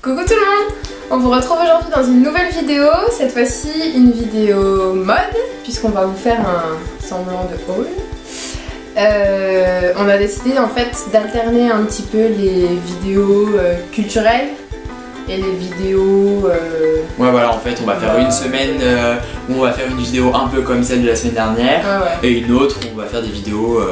Coucou tout le monde! On vous retrouve aujourd'hui dans une nouvelle vidéo, cette fois-ci une vidéo mode, puisqu'on va vous faire un semblant de haul. On a décidé en fait d'alterner un petit peu les vidéos culturelles et les vidéos... Ouais voilà, en fait on va faire une semaine où on va faire une vidéo un peu comme celle de la semaine dernière, et une autre où on va faire des vidéos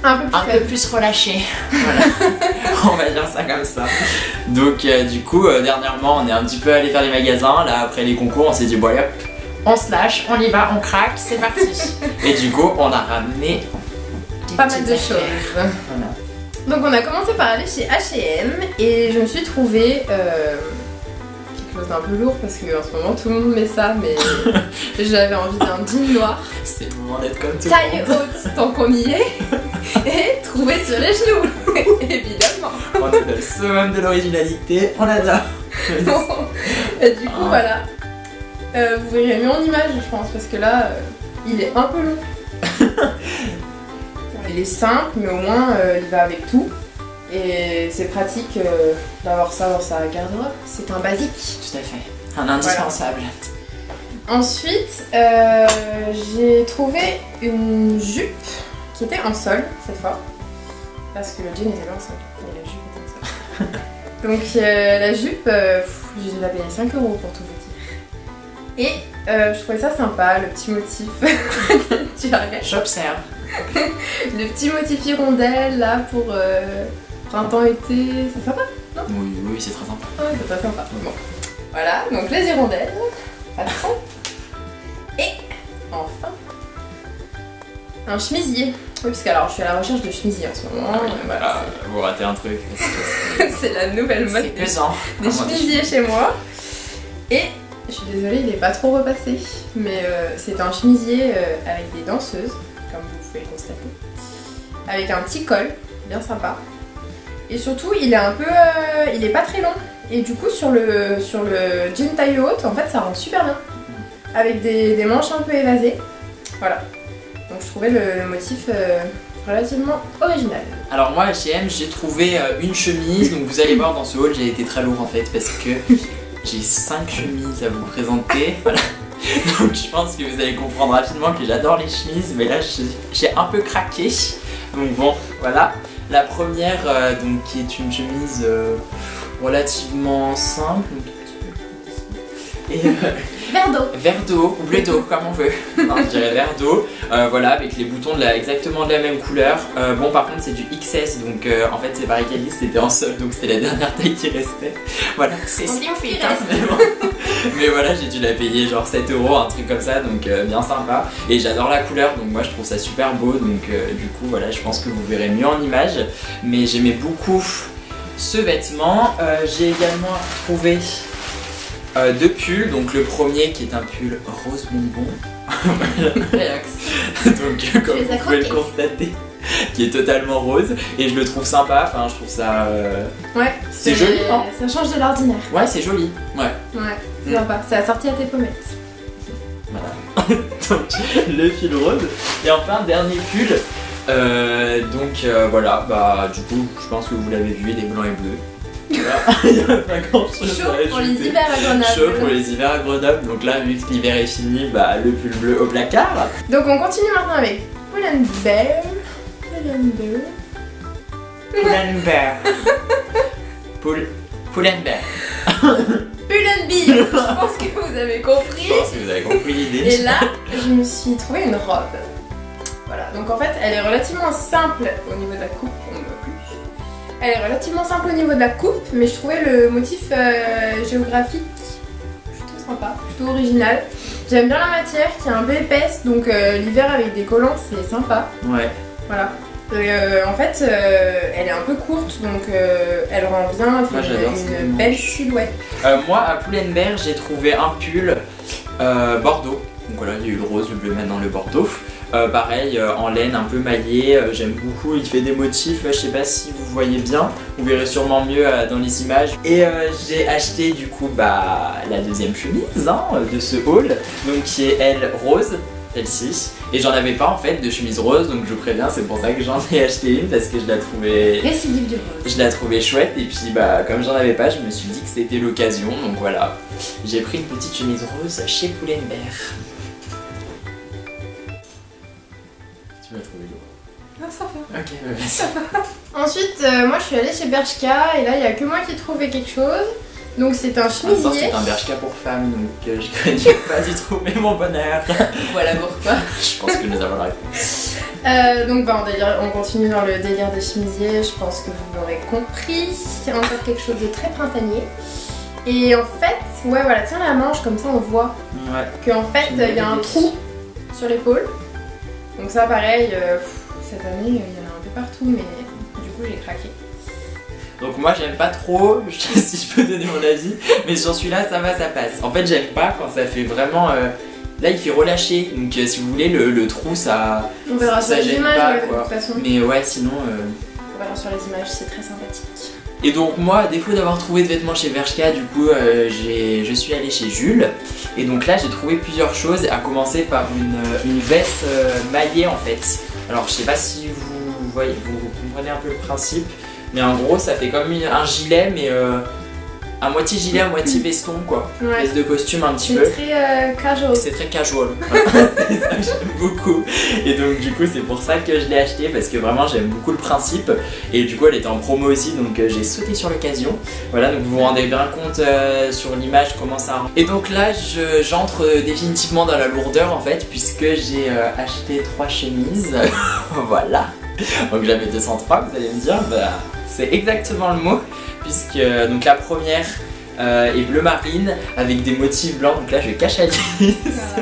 un peu plus relâchées. Voilà, on va dire ça comme ça. Donc du coup, dernièrement on est un petit peu allé faire les magasins, là après les concours on s'est dit bon allez hop, on se lâche, on y va, on craque, c'est parti. et du coup on a ramené pas mal de choses. Voilà. Donc on a commencé par aller chez H&M et je me suis trouvé quelque chose d'un peu lourd parce qu'en ce moment tout le monde met ça, mais j'avais envie d'un jean noir. C'est le moment d'être comme tout le Taille monde. haute tant qu'on y est et trouvé sur les genoux, évidemment. On est dans le summum de l'originalité, on adore. Et du coup voilà, vous verrez mieux en image je pense parce que là il est un peu long. Il est simple mais au moins il va avec tout et c'est pratique d'avoir ça dans sa garde-robe, c'est un basique. Tout à fait, un indispensable. Voilà. Ensuite j'ai trouvé une jupe qui était en sol cette fois parce que le jean était pas en sol mais la jupe était en sol. Donc la jupe, je l'ai payée 5 € pour tout vous dire. Et je trouvais ça sympa, le petit motif. Tu arrêtes. J'observe. Le petit motif hirondelle là pour printemps-été, c'est sympa, non? Oui, c'est très sympa. Ouais, c'est très sympa. Bon. Voilà, donc les hirondelles, passons. Et enfin, un chemisier. Oui, parce que alors je suis à la recherche de chemisier en ce moment. Voilà, vous ratez un truc. c'est la nouvelle mode C'est pesant. des chemisiers chez moi. Et je suis désolée, il n'est pas trop repassé. Mais c'est un chemisier avec des danseuses, comme vous pouvez le constater. Avec un petit col, bien sympa. Et surtout, il est un peu... il est pas très long. Et du coup, sur le jean taille haute, en fait, ça rentre super bien. Avec des manches un peu évasées. Voilà. Donc je trouvais le motif relativement original. Alors moi à H&M j'ai trouvé une chemise, donc vous allez voir dans ce haul j'ai été très lourd en fait parce que j'ai 5 chemises à vous présenter. Voilà. Donc je pense que vous allez comprendre rapidement que j'adore les chemises, mais là j'ai un peu craqué. Donc bon voilà. La première donc qui est une chemise relativement simple. Et vert d'eau ou bleu d'eau comme on veut. Non, je dirais vert d'eau. Voilà, avec les boutons exactement de la même couleur. Bon, par contre, c'est du XS, donc en fait, c'est pareil qu'Alice, c'était en solde, donc c'était la dernière taille qui restait. Voilà, c'est slim fit. Mais voilà, j'ai dû la payer genre 7 €, un truc comme ça, donc bien sympa. Et j'adore la couleur, donc moi je trouve ça super beau. Donc du coup, voilà, je pense que vous verrez mieux en image. Mais j'aimais beaucoup ce vêtement. J'ai également trouvé 2 pulls, donc le premier qui est un pull rose bonbon, donc comme vous pouvez le constater, qui est totalement rose et je le trouve sympa, enfin je trouve ça... Ouais, c'est joli, hein. Ça change de l'ordinaire. Ouais, c'est joli, ouais. Ouais, c'est sympa, c'est assorti à tes pommettes. Voilà, donc le fil rose. Et enfin, dernier pull, voilà, bah du coup, je pense que vous l'avez vu, il est blanc et bleu. Voilà. Il n'y a pas grand chose Chaud pour les hivers à Grenoble. Chaud pour les hivers à Grenoble. Donc là, vu que l'hiver est fini, bah le pull bleu au placard. Donc on continue maintenant avec Pull&Bear. Pull&Bear. Pull&Bear. Pull&Bear. Je pense que vous avez compris. Je pense que vous avez compris l'idée. Et là, je me suis trouvé une robe. Voilà, donc en fait, elle est relativement simple au niveau de la coupe. On ne voit plus. Elle est relativement simple au niveau de la coupe, mais je trouvais le motif géographique plutôt sympa, plutôt original. J'aime bien la matière qui est un peu épaisse, donc l'hiver avec des collants c'est sympa. Ouais. Voilà. En fait, elle est un peu courte, donc elle rend bien, elle fait une belle silhouette. Moi à Pull&Bear j'ai trouvé un pull bordeaux. Donc voilà, il y a eu le rose, le bleu, maintenant le bordeaux. Pareil, en laine, un peu maillé, j'aime beaucoup, il fait des motifs, je sais pas si vous voyez bien, vous verrez sûrement mieux dans les images. Et j'ai acheté du coup la deuxième chemise de ce haul, donc qui est elle rose. celle-ci. Et j'en avais pas en fait de chemise rose, donc je vous préviens, c'est pour ça que j'en ai acheté une parce que je la trouvais. Récidive du rose. Je la trouvais chouette et puis bah comme j'en avais pas, je me suis dit que c'était l'occasion, donc voilà. J'ai pris une petite chemise rose chez Pull&Bear. Tu m'as trouvé lourd. Ah, ça fait. Ok, bah vas-y. Ensuite, moi je suis allée chez Bershka et là il y a que moi qui ai trouvé quelque chose. Donc c'est un En même temps, chemisier. c'est un Bershka pour femmes, donc je connais pas du tout mais mon bonheur. Voilà pourquoi. Je pense que nous avons la réponse. Donc bah, on continue dans le délire des chemisiers, je pense que vous l'aurez compris. C'est encore quelque chose de très printanier. Et en fait, ouais voilà, tiens la manche, comme ça on voit Ouais. qu'en fait il y a un trou sur l'épaule. Donc ça pareil, cette année il y en a un peu partout mais du coup j'ai craqué. Donc moi j'aime pas trop, si je peux donner mon avis, mais sur celui-là ça va, ça passe. En fait j'aime pas quand ça fait vraiment... Là il fait relâcher, donc si vous voulez le trou ça... On verra sur ça les gêne images pas, ouais, de quoi. toute façon. Mais ouais sinon... On verra sur les images, c'est très sympathique. Et donc moi, à défaut d'avoir trouvé de vêtements chez Bershka, du coup je suis allée chez Jules. Et donc là j'ai trouvé plusieurs choses, à commencer par une veste maillée en fait. Alors je sais pas si vous voyez, vous comprenez un peu le principe. Mais en gros ça fait comme un gilet mais à moitié gilet, à moitié veston quoi. Ouais. Veste de costume un petit peu. C'est très casual. C'est très casual. C'est ça que j'aime beaucoup. Et donc du coup c'est pour ça que je l'ai acheté parce que vraiment j'aime beaucoup le principe. Et du coup elle était en promo aussi donc j'ai sauté sur l'occasion. Voilà donc vous vous rendez bien compte sur l'image comment ça. Et donc là j'entre définitivement dans la lourdeur en fait puisque j'ai acheté 3 chemises. Voilà. Donc j'avais 203, vous allez me dire, bah, c'est exactement le mot, puisque donc la première est bleu marine avec des motifs blancs, donc là je cache la liste.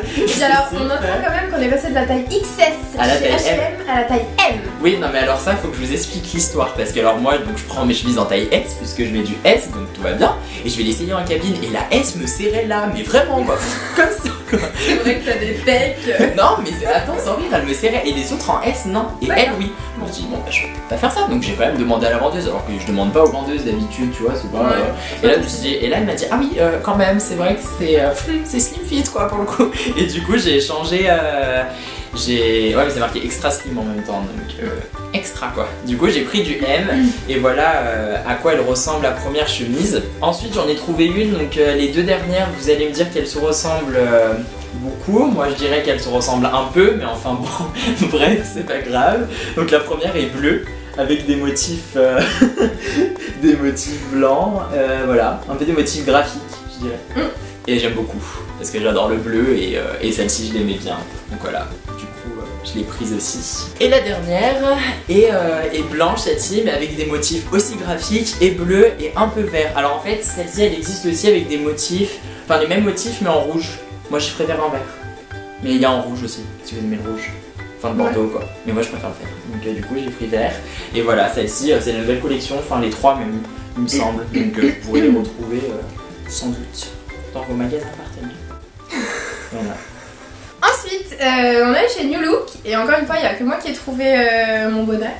Puis alors on notera quand même qu'on est passé de la taille XS À la chez taille H&M à la taille M. Oui, non mais alors ça faut que je vous explique l'histoire, parce que alors moi donc je prends mes chemises en taille S, puisque je mets du S, donc tout va bien, et je vais l'essayer en cabine, et la S me serrait là, mais vraiment quoi, comme ça quoi. C'est vrai que t'as des pecs. Non mais attends, sans rire, elle me serrait, et les autres en S non, et D'accord. elle oui. Je me dis bon bah je vais pas faire ça, donc j'ai quand même demandé à la vendeuse, alors que je demande pas aux vendeuses d'habitude, tu vois, c'est pas... Ouais. Et là je me suis dit, et là elle m'a dit ah oui quand même, c'est vrai que c'est slim fit quoi pour le coup. Et du coup j'ai changé, ouais mais c'est marqué extra slim en même temps, donc extra quoi. Du coup j'ai pris du M et voilà à quoi elle ressemble la première chemise. Ensuite j'en ai trouvé une, donc les deux dernières vous allez me dire qu'elles se ressemblent beaucoup. Moi je dirais qu'elles se ressemblent un peu, mais enfin bon, bref c'est pas grave. Donc la première est bleue avec des motifs, des motifs blancs, voilà, un peu des motifs graphiques je dirais. Et j'aime beaucoup parce que j'adore le bleu et celle-ci je l'aimais bien. Donc voilà, du coup je l'ai prise aussi. Et la dernière est blanche celle-ci mais avec des motifs aussi graphiques et bleu et un peu vert. Alors en fait celle-ci elle existe aussi avec des motifs, enfin les mêmes motifs mais en rouge. Moi je préfère en vert. Mais il y a en rouge aussi, si vous aimez le rouge. Enfin le bordeaux quoi. Mais moi je préfère le vert. Donc du coup j'ai pris vert. Et voilà, celle-ci c'est la nouvelle collection, enfin les trois même, il me semble. Donc vous pourrez les retrouver sans doute dans vos magasins partenaires. Voilà. Ensuite, on est allé chez New Look et encore une fois, il n'y a que moi qui ai trouvé mon bonheur.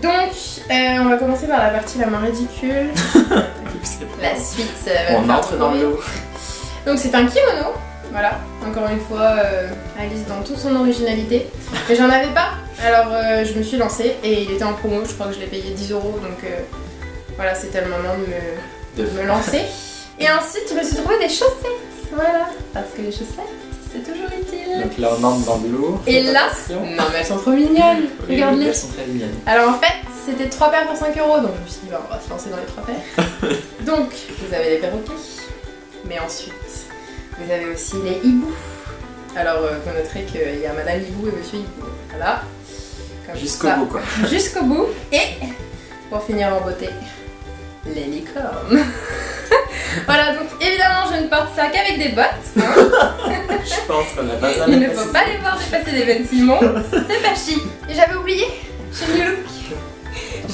Donc, on va commencer par la partie la moins ridicule. La suite, va On nous faire entre dans retrouver. l'eau. Donc, c'est un kimono. Voilà, encore une fois, Alice dans toute son originalité. Mais j'en avais pas, alors je me suis lancée et il était en promo. Je crois que je l'ai payé 10 €. Donc, voilà, c'était le moment de me lancer. Et ensuite, je me suis trouvé des chaussettes. Voilà, parce que les chaussettes, c'est toujours utile. Donc là on entre dans de l'eau. Et Faites là, attention. non mais elles sont trop mignonnes. Oui, Regarde-les. elles sont très mignonnes. Alors en fait, c'était 3 paires pour 5 €, donc je me suis dit, bah, on va se lancer dans les 3 paires. Donc, vous avez les perroquets, mais ensuite, vous avez aussi les hiboux. Alors, vous noterez qu'il y a Madame Hibou et Monsieur Hibou. Voilà. Comme Jusqu'au ça. bout quoi. Jusqu'au bout. Et, pour finir en beauté, les licornes. Voilà, donc évidemment, je ne porte ça qu'avec des bottes. Hein. Je pense qu'on a pas ça. Il ne faut pas les voir dépasser des Ben Simon, c'est pas chic. Et j'avais oublié, chez New Look,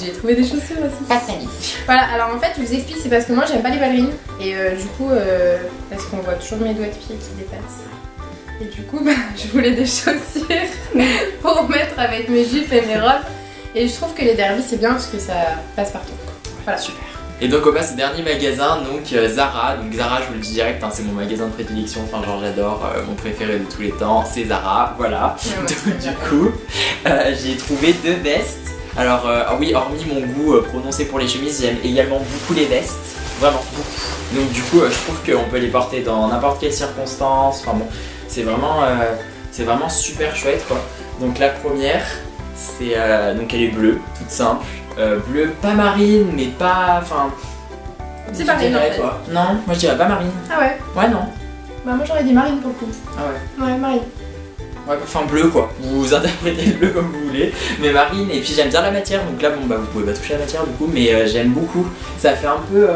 j'ai trouvé des chaussures aussi. Pas de panique. Voilà, alors en fait, je vous explique, c'est parce que moi j'aime pas les ballerines. Et du coup, parce qu'on voit toujours mes doigts de pied qui dépassent. Et du coup, bah, je voulais des chaussures pour mettre avec mes jupes et mes robes. Et je trouve que les derbies c'est bien parce que ça passe partout. Voilà, Super. Et donc on passe au dernier magasin, donc Zara. Donc Zara, je vous le dis direct, hein, c'est mon magasin de prédilection, enfin genre j'adore, mon préféré de tous les temps, c'est Zara, voilà. Ouais, Donc, du coup, j'ai trouvé 2 vestes. Alors oui, hormis mon goût prononcé pour les chemises, j'aime également beaucoup les vestes, vraiment beaucoup. Donc du coup, je trouve qu'on peut les porter dans n'importe quelle circonstance, enfin bon, c'est vraiment super chouette quoi. Donc la première, c'est donc elle est bleue, toute simple. Bleu, pas marine, mais pas. Enfin. C'est marine en fait. Toi. Non, moi je dirais pas marine. Ah ouais? Ouais, non. Bah moi j'aurais dit marine pour le coup. Ah ouais. Ouais, marine. Ouais, enfin bleu quoi. Vous interprétez le bleu comme vous voulez. Mais marine, et puis j'aime bien la matière, donc là bon bah vous pouvez pas toucher la matière du coup, mais j'aime beaucoup. Ça fait un peu.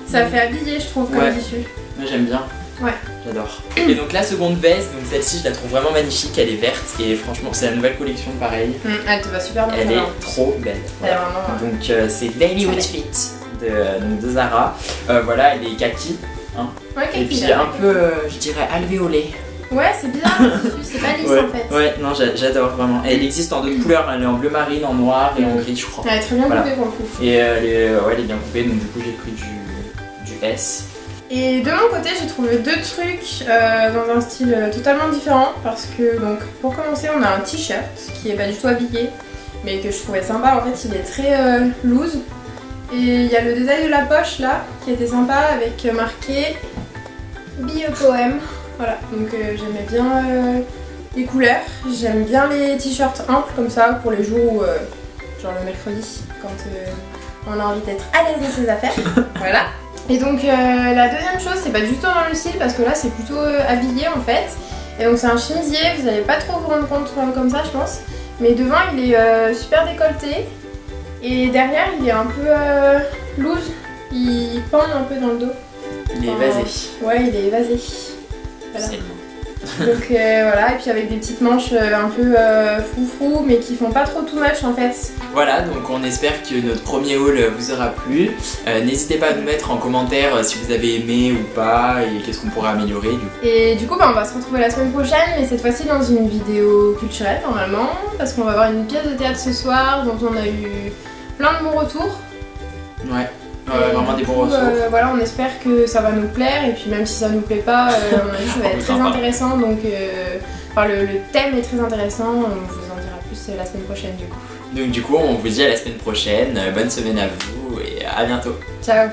Ça fait habillé je trouve comme Ouais. tissu. Moi j'aime bien. Ouais. J'adore. Et donc la seconde veste, donc celle-ci je la trouve vraiment magnifique, elle est verte et franchement c'est la nouvelle collection pareil. Elle te va super bien. Elle ça va. est trop belle. Elle est Voilà. vraiment. Donc c'est Daily Outfit de Zara. Voilà, elle est kaki. Ouais, Et kaki, puis là. un peu, je dirais, alvéolé. Ouais, c'est bizarre le tissu, c'est pas lisse Ouais, en fait. ouais, non, j'adore vraiment. Et elle existe en d'autres couleurs, elle est en bleu marine, en noir et en gris, je crois. Elle est très bien Voilà. coupée pour le coup. Et elle est bien coupée, donc du coup j'ai pris du S. Et de mon côté, j'ai trouvé 2 trucs dans un style totalement différent parce que donc pour commencer, on a un t-shirt qui est pas du tout habillé mais que je trouvais sympa. En fait, il est très loose et il y a le détail de la poche là qui était sympa avec marqué Be a Poem. Voilà, donc j'aimais bien les couleurs. J'aime bien les t-shirts amples comme ça pour les jours où, genre le mercredi, quand on a envie d'être à l'aise dans ses affaires. Voilà. Et donc la deuxième chose, c'est pas du tout dans le style parce que là c'est plutôt habillé en fait. Et donc c'est un chemisier, vous allez pas trop vous rendre compte comme ça je pense. Mais devant il est super décolleté et derrière il est un peu loose, il pend un peu dans le dos. Il est évasé. Ouais, il est évasé. Voilà. C'est le mot. Donc voilà, et puis avec des petites manches un peu froufrou mais qui font pas trop too much en fait. Voilà, donc on espère que notre premier haul vous aura plu. N'hésitez pas à nous mettre en commentaire si vous avez aimé ou pas et qu'est-ce qu'on pourrait améliorer du coup. Et du coup bah, on va se retrouver la semaine prochaine, mais cette fois-ci dans une vidéo culturelle normalement, parce qu'on va avoir une pièce de théâtre ce soir dont on a eu plein de bons retours. Ouais. Et Vraiment du des bons coup, retours. voilà, on espère que ça va nous plaire et puis même si ça nous plaît pas, on a dit que ça va être très intéressant donc enfin, le thème est très intéressant, on vous en dira plus la semaine prochaine du coup. Donc du coup on vous dit à la semaine prochaine, bonne semaine à vous et à bientôt. Ciao.